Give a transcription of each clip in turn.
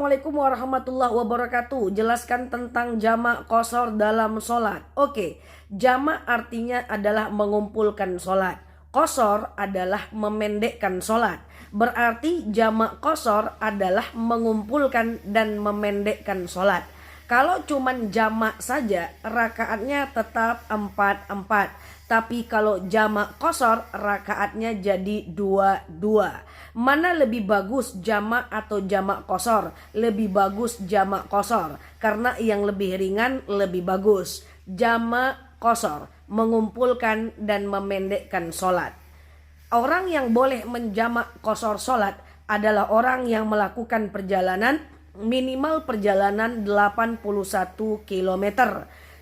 Assalamualaikum warahmatullahi wabarakatuh. Jelaskan tentang jamak qashar dalam sholat. Oke, jamak artinya adalah mengumpulkan sholat. Qashar adalah memendekkan sholat. Berarti jamak qashar adalah mengumpulkan dan memendekkan sholat. Kalau cuman jamak saja, rakaatnya tetap 4-4. Tapi kalau jamak qashar, rakaatnya jadi 2-2. Mana lebih bagus, jamak atau jamak qashar? Lebih bagus jamak qashar, karena yang lebih ringan lebih bagus. Jamak qashar, mengumpulkan dan memendekkan sholat. Orang yang boleh menjamak qashar sholat adalah orang yang melakukan perjalanan minimal perjalanan 81 km.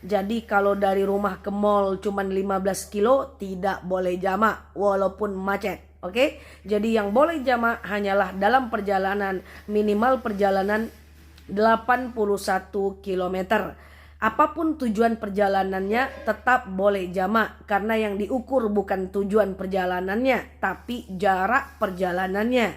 Jadi kalau dari rumah ke mall cuman 15 kilo tidak boleh jamak walaupun macet. Oke? Jadi yang boleh jamak hanyalah dalam perjalanan minimal perjalanan 81 km. Apapun tujuan perjalanannya tetap boleh jamak karena yang diukur bukan tujuan perjalanannya tapi jarak perjalanannya.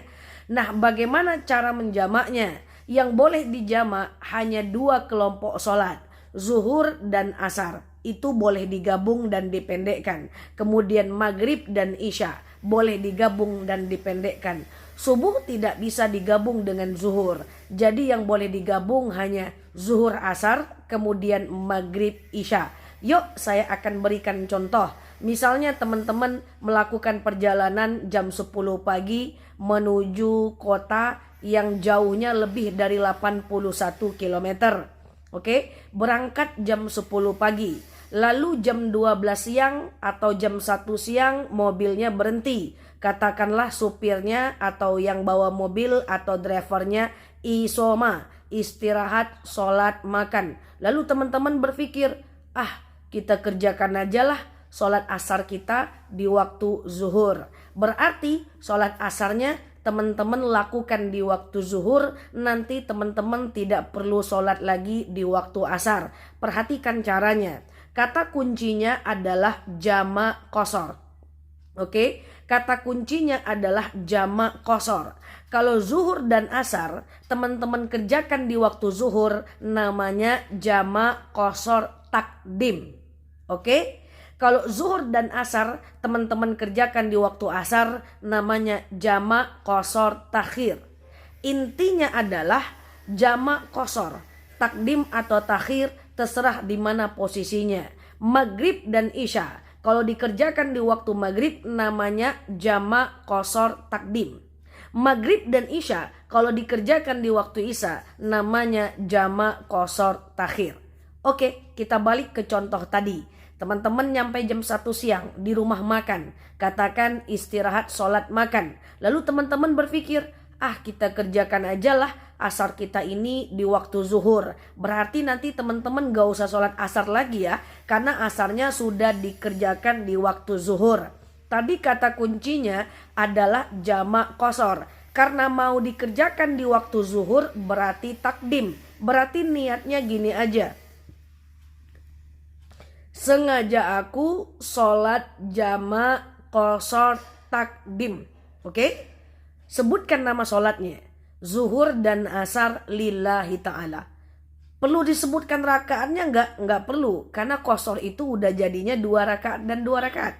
Nah, bagaimana cara menjamaknya? Yang boleh dijamak hanya 2 kelompok sholat, zuhur dan asar. Itu boleh digabung dan dipendekkan. Kemudian maghrib dan isya boleh digabung dan dipendekkan. Subuh tidak bisa digabung dengan zuhur. Jadi yang boleh digabung hanya zuhur asar, kemudian maghrib isya. Yuk saya akan berikan contoh. Misalnya teman-teman melakukan perjalanan jam 10 pagi menuju kota yang jauhnya lebih dari 81 km. Oke, berangkat jam 10 pagi. Lalu jam 12 siang atau jam 1 siang mobilnya berhenti. Katakanlah supirnya atau yang bawa mobil atau drivernya isoma, istirahat, sholat, makan. Lalu teman-teman berpikir, kita kerjakan aja lah sholat asar kita di waktu zuhur. Berarti sholat asarnya teman-teman lakukan di waktu zuhur, nanti teman-teman tidak perlu sholat lagi di waktu asar. Perhatikan caranya. Kata kuncinya adalah jamak qashar. Oke, kata kuncinya adalah jamak qashar. Kalau zuhur dan asar, teman-teman kerjakan di waktu zuhur, namanya jamak qashar takdim. Oke? Kalau zuhur dan asar teman-teman kerjakan di waktu asar, namanya jamak qashar takhir. Intinya adalah jamak qashar, takdim atau takhir terserah di mana posisinya. Maghrib dan isya kalau dikerjakan di waktu maghrib namanya jamak qashar takdim. Maghrib dan isya kalau dikerjakan di waktu isya namanya jamak qashar takhir. Oke, kita balik ke contoh tadi. Teman-teman nyampe jam 1 siang di rumah makan. Katakan istirahat, sholat, makan. Lalu teman-teman berpikir, kita kerjakan aja lah asar kita ini di waktu zuhur. Berarti nanti teman-teman gak usah sholat asar lagi ya. Karena asarnya sudah dikerjakan di waktu zuhur. Tadi kata kuncinya adalah jamak qashar. Karena mau dikerjakan di waktu zuhur berarti takdim. Berarti niatnya gini aja. Sengaja aku sholat jamak qashar takdim. Oke? Sebutkan nama sholatnya. Zuhur dan asar lillahi ta'ala. Perlu disebutkan rakaatnya? Enggak perlu. Karena qashar itu udah jadinya 2 rakaat dan 2 rakaat.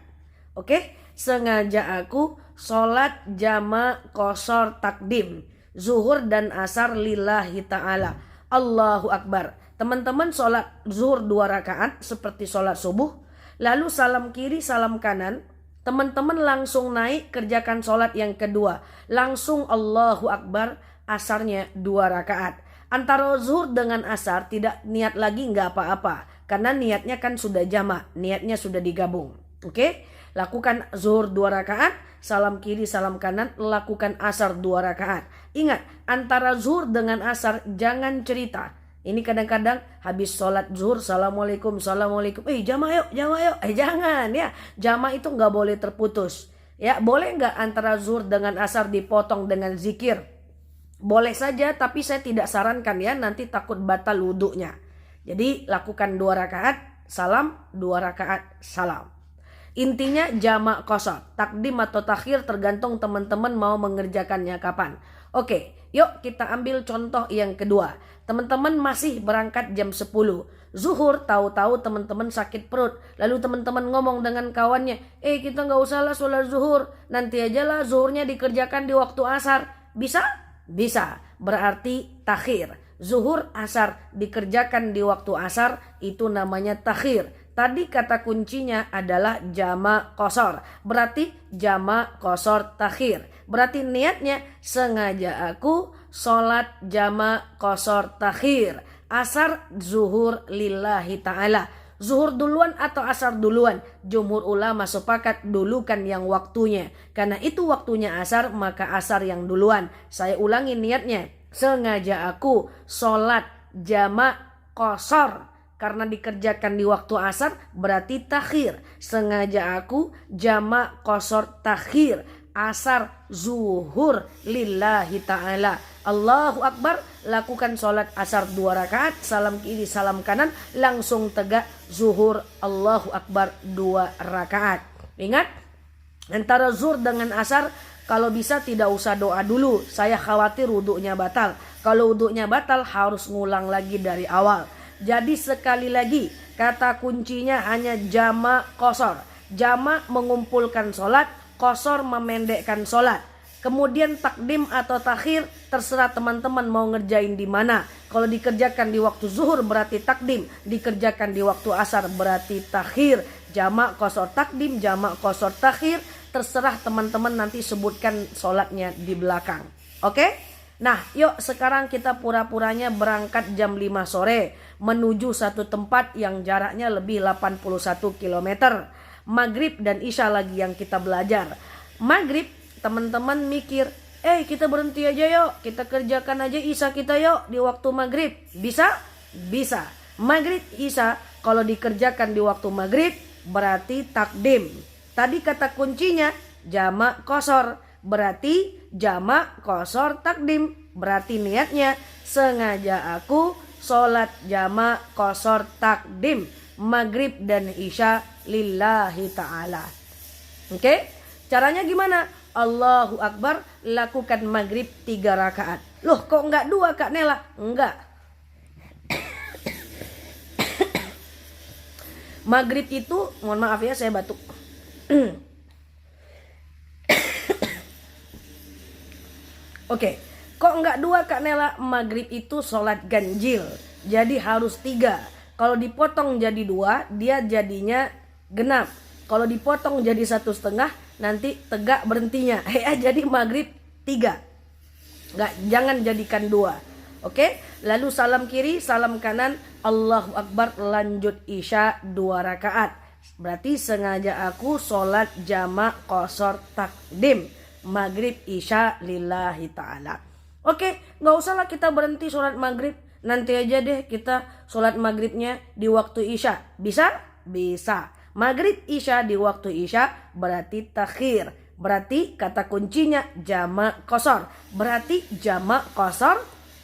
Oke? Sengaja aku sholat jamak qashar takdim. Zuhur dan asar lillahi ta'ala. Allahu Akbar. Teman-teman sholat zuhur 2 rakaat seperti sholat subuh. Lalu salam kiri, salam kanan. Teman-teman langsung naik kerjakan sholat yang kedua. Langsung Allahu Akbar, asarnya 2 rakaat. Antara zuhur dengan asar tidak niat lagi nggak apa-apa. Karena niatnya kan sudah jamak, niatnya sudah digabung. Oke? Lakukan zuhur 2 rakaat, salam kiri, salam kanan, lakukan asar 2 rakaat. Ingat, antara zuhur dengan asar jangan cerita. Ini kadang-kadang habis sholat zuhur, assalamualaikum, assalamualaikum. Jamak yuk. Jangan ya. Jamak itu nggak boleh terputus. Ya, boleh nggak antara zuhur dengan asar dipotong dengan zikir? Boleh saja, tapi saya tidak sarankan ya. Nanti takut batal wudunya. Jadi lakukan 2 rakaat, salam, 2 rakaat, salam. Intinya jamak qashar. Takdim atau takhir tergantung teman-teman mau mengerjakannya kapan. Oke, Yuk kita ambil contoh yang kedua. Teman-teman masih berangkat jam 10. Zuhur, tahu-tahu teman-teman sakit perut. Lalu teman-teman ngomong dengan kawannya, kita nggak usah lah sholat zuhur. Nanti aja lah zuhurnya dikerjakan di waktu asar. Bisa? Bisa. Berarti takhir. Zuhur, asar dikerjakan di waktu asar, itu namanya takhir. Tadi kata kuncinya adalah jamak qashar. Berarti jamak qashar takhir. Berarti niatnya sengaja aku sholat jamak qashar takhir. Asar zuhur lillahi ta'ala. Zuhur duluan atau asar duluan? Jumhur ulama sepakat dulukan yang waktunya. Karena itu waktunya asar, maka asar yang duluan. Saya ulangi niatnya. Sengaja aku sholat jamak qashar. Karena dikerjakan di waktu asar berarti takhir. Sengaja aku jamak qashar takhir. Asar zuhur lillahi ta'ala. Allahu Akbar, lakukan sholat asar 2 rakaat, salam kiri salam kanan, langsung tegak zuhur Allahu Akbar 2 rakaat. Ingat, antara zuhur dengan asar kalau bisa tidak usah doa dulu, saya khawatir wudhunya batal. Kalau wudhunya batal harus ngulang lagi dari awal. Jadi sekali lagi, kata kuncinya hanya jamak qashar. Jamak mengumpulkan sholat, qashar memendekkan sholat. Kemudian takdim atau takhir terserah teman-teman mau ngerjain di mana. Kalau dikerjakan di waktu zuhur berarti takdim, dikerjakan di waktu asar berarti takhir. Jamak qashar takdim, jamak qashar takhir, terserah teman-teman nanti sebutkan sholatnya di belakang. Oke? Nah, yuk sekarang kita pura-puranya berangkat jam 5 sore menuju satu tempat yang jaraknya lebih 81 km. Maghrib dan Isya lagi yang kita belajar. Maghrib teman-teman mikir, kita berhenti aja yuk, kita kerjakan aja Isya kita yuk di waktu maghrib. Bisa? Bisa. Maghrib Isya kalau dikerjakan di waktu maghrib berarti takdim. Tadi kata kuncinya jamak qashar, berarti jamak qashar takdim. Berarti niatnya sengaja aku sholat jamak qashar takdim maghrib dan Isya lillahi ta'ala. Oke? Caranya gimana? Allahu Akbar, lakukan maghrib 3 rakaat. Loh kok enggak 2 Kak Nela? Enggak. Maghrib itu, mohon maaf ya saya batuk. Oke, kok enggak 2 Kak Nela? Maghrib itu sholat ganjil, jadi harus 3. Kalau dipotong jadi 2, dia jadinya genap. Kalau dipotong jadi 1,5, nanti tegak berhentinya. Jadi maghrib 3. Jangan jadikan 2. Oke? Lalu salam kiri, salam kanan, Allahu Akbar, lanjut Isya 2 rakaat. Berarti sengaja aku sholat jamak qashar takdim maghrib Isya lillahi ta'ala. Oke, gak usahlah kita berhenti sholat maghrib. Nanti aja deh kita sholat maghribnya di waktu Isya. Bisa? Bisa. Maghrib Isya di waktu Isya berarti takhir. Berarti kata kuncinya jamak qashar. Berarti jamak qashar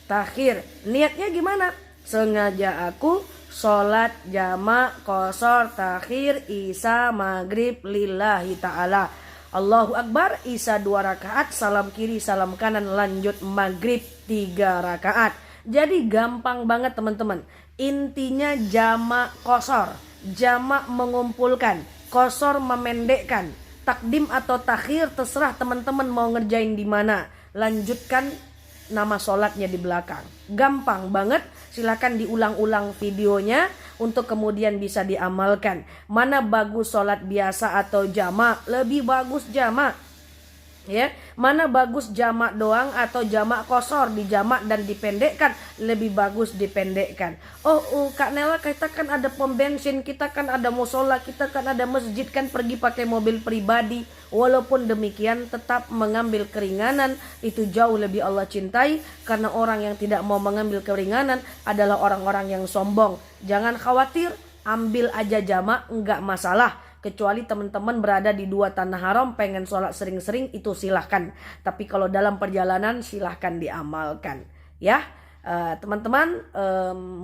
takhir. Niatnya gimana? Sengaja aku sholat jamak qashar takhir Isya maghrib lillahi ta'ala. Allahu Akbar, Isya 2 rakaat, salam kiri salam kanan, lanjut maghrib 3 rakaat. Jadi gampang banget teman-teman. Intinya jamak qashar. Jamak mengumpulkan, qashar memendekkan. Takdim atau takhir terserah teman-teman mau ngerjain di mana. Lanjutkan nama sholatnya di belakang. Gampang banget. Silakan diulang-ulang videonya untuk kemudian bisa diamalkan. Mana bagus sholat biasa atau jamak? Lebih bagus jamak. Ya, mana bagus jamak doang atau jamak qashar, dijamak dan dipendekkan? Lebih bagus dipendekkan. Kak Nela, kita kan ada pom bensin, kita kan ada musola, kita kan ada masjid, kan pergi pakai mobil pribadi. Walaupun demikian tetap mengambil keringanan itu jauh lebih Allah cintai, karena orang yang tidak mau mengambil keringanan adalah orang-orang yang sombong. Jangan khawatir, ambil aja jamak, enggak masalah. Kecuali teman-teman berada di 2 tanah haram, pengen sholat sering-sering, itu silahkan. Tapi kalau dalam perjalanan silahkan diamalkan. Ya, teman-teman,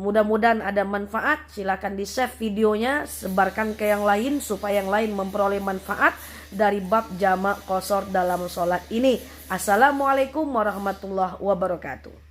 mudah-mudahan ada manfaat. Silahkan di save videonya, sebarkan ke yang lain supaya yang lain memperoleh manfaat. dari bab jamak qashar dalam sholat ini. Assalamualaikum warahmatullahi wabarakatuh.